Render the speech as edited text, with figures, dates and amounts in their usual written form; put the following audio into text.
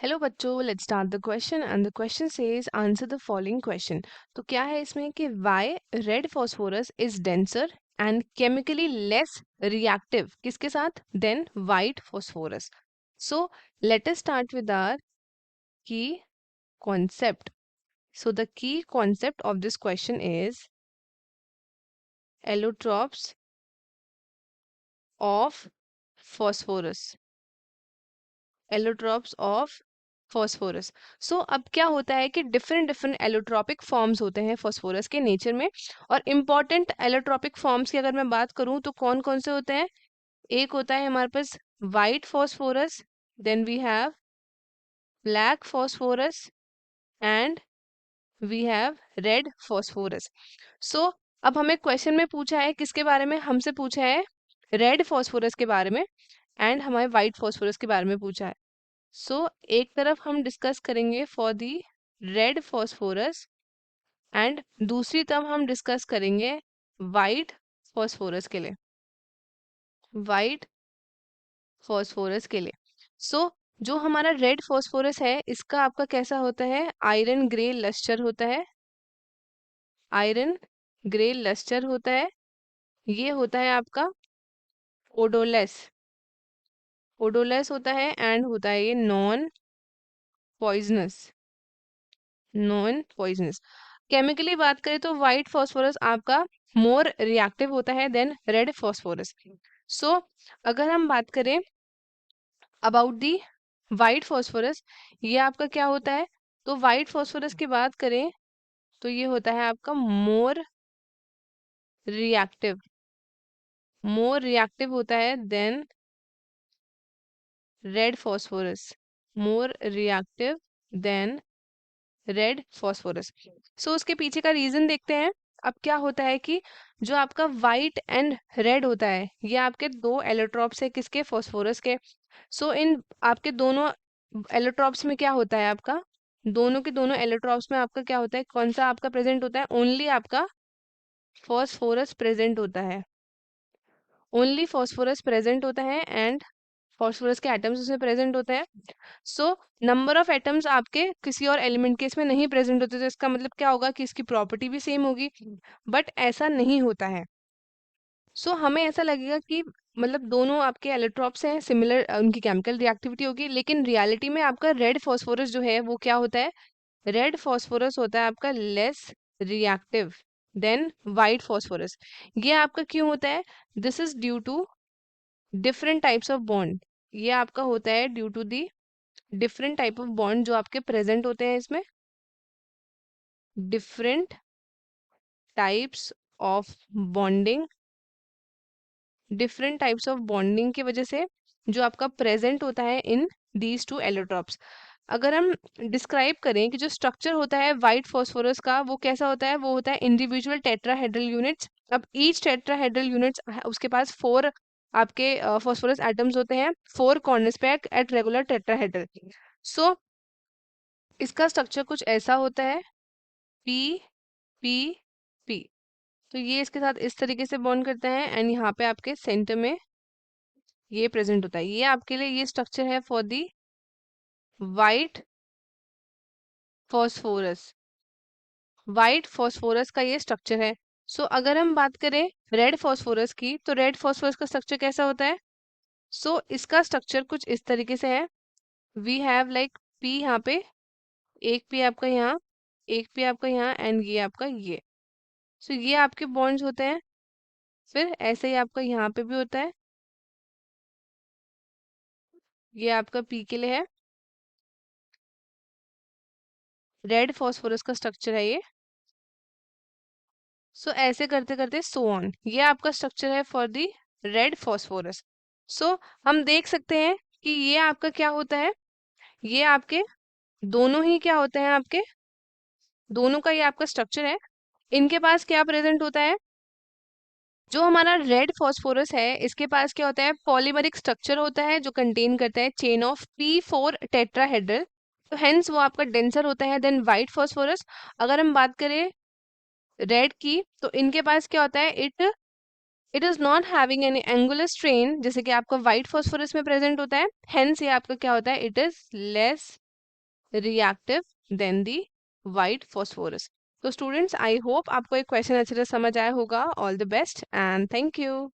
Hello बच्चों, let's start the question and the question says answer the following question. तो क्या है इसमें कि why red phosphorus is denser and chemically less reactive किसके साथ than white phosphorus. So let us start with our key concept. So the key concept of this question is allotropes of phosphorus. Allotropes of phosphorus. So अब क्या होता है कि different different allotropic forms होते हैं phosphorus के nature में। और इम्पॉर्टेंट एलोट्रॉपिक फॉर्म्स की अगर मैं बात करूं तो कौन कौन से होते हैं। एक होता है हमारे पास white phosphorus, then we have black phosphorus and we have red phosphorus. So अब हमें क्वेश्चन में पूछा है किसके बारे में, हमसे पूछा है रेड फॉस्फोरस के बारे में एंड हमारे वाइट फॉस्फोरस के बारे में पूछा है। सो एक तरफ हम डिस्कस करेंगे for the red phosphorus and दूसरी तरफ हम डिस्कस करेंगे वाइट फॉस्फोरस के लिए, वाइट फॉस्फोरस के लिए। सो जो हमारा रेड फॉस्फोरस है इसका आपका कैसा होता है, आयरन ग्रे लस्टर होता है, आयरन ग्रे लस्टर होता है। ये होता है आपका ओडोलेस, ओडोलेस होता है एंड होता है ये non poisonous, non poisonous. Chemically बात करें तो व्हाइट फॉस्फोरस आपका मोर रिएक्टिव होता है देन रेड फॉस्फोरस। सो अगर हम बात करें अबाउट दी व्हाइट फॉस्फोरस, ये आपका क्या होता है, तो व्हाइट फॉस्फोरस की बात करें तो ये होता है आपका रिएक्टिव मोर रिएक्टिव होता है than red phosphorus, more reactive than red phosphorus. So उसके पीछे का रीजन देखते हैं। अब क्या होता है कि जो आपका वाइट एंड रेड होता है ये आपके दो एलोट्रॉप्स है किसके, फॉस्फोरस के। सो इन आपके दोनों एलोट्रॉप्स में क्या होता है आपका, दोनों के दोनों एलोट्रॉप्स में आपका क्या होता है, कौन सा आपका प्रेजेंट होता है, ओनली आपका फॉस्फोरस प्रेजेंट होता है, ओनली फॉस्फोरस प्रेजेंट होता है एंड फॉस्फोरस के एटम्स उसमें प्रेजेंट होते हैं। सो नंबर ऑफ एटम्स आपके किसी और एलिमेंट के इसमें नहीं प्रेजेंट होते, तो इसका मतलब क्या होगा कि इसकी प्रॉपर्टी भी सेम होगी, बट ऐसा नहीं होता है। सो हमें ऐसा लगेगा कि मतलब दोनों आपके एलोट्रॉप्स हैं, सिमिलर उनकी केमिकल रिएक्टिविटी होगी, लेकिन रियलिटी में आपका रेड फॉस्फोरस जो है वो क्या होता है, रेड फॉस्फोरस होता है आपका less reactive than white phosphorus. ये आपका क्यों होता है, this is due to different types of bond. ये आपका होता है due to the different type of bond जो आपके प्रेजेंट होते हैं इसमें, different types of bonding, different types of bonding की वजह से जो आपका प्रेजेंट होता है इन दीज टू एलोट्रॉप्स। अगर हम डिस्क्राइब करें कि जो स्ट्रक्चर होता है वाइट फॉस्फोरस का वो कैसा होता है, वो होता है इंडिविजुअल टेट्राहेड्रल यूनिट्स। अब ईच टेट्राहेड्रल यूनिट्स उसके पास फोर आपके फॉस्फोरस एटम्स होते हैं, फोर कॉर्नर्स पे एट रेगुलर टेट्राहेड्रल। सो इसका स्ट्रक्चर कुछ ऐसा होता है, पी पी पी। तो ये इसके साथ इस तरीके से बॉन्ड करते हैं एंड यहाँ पे आपके सेंटर में ये प्रेजेंट होता है। ये आपके लिए ये स्ट्रक्चर है for the white phosphorus, white phosphorus का ये स्ट्रक्चर है। सो अगर हम बात करें रेड फॉस्फोरस की तो रेड फॉस्फोरस का स्ट्रक्चर कैसा होता है, सो इसका स्ट्रक्चर कुछ इस तरीके से है। वी हैव लाइक पी यहाँ पे, एक पी आपका यहाँ, एक पी आपका यहाँ एंड ये आपका ये। सो ये आपके बॉन्ड्स होते हैं। फिर ऐसे ही आपका यहाँ पे भी होता है, ये आपका पी के लिए है, रेड फॉस्फोरस का स्ट्रक्चर है ये। सो ऐसे करते करते सो ऑन, ये आपका स्ट्रक्चर है फॉर दी रेड फॉस्फोरस। सो हम देख सकते हैं कि ये आपका क्या होता है, ये आपके दोनों ही क्या होते हैं, आपके दोनों का ये आपका स्ट्रक्चर है। इनके पास क्या प्रेजेंट होता है, जो हमारा रेड फॉस्फोरस है इसके पास क्या होता है, पॉलीमरिक स्ट्रक्चर होता है जो कंटेन करता है चेन ऑफ P4 टेट्राहेड्रल। तो हेंस वो आपका डेंसर होता है देन व्हाइट फॉस्फोरस। अगर हम बात करें रेड की तो इनके पास क्या होता है, it is not having any angular strain जैसे कि आपका व्हाइट फॉस्फोरस में प्रेजेंट होता है। हेंस ये आपका क्या होता है, it is less reactive then the white phosphorus. तो स्टूडेंट्स आई होप आपको एक क्वेश्चन अच्छे से समझ आया होगा। All the best and thank you.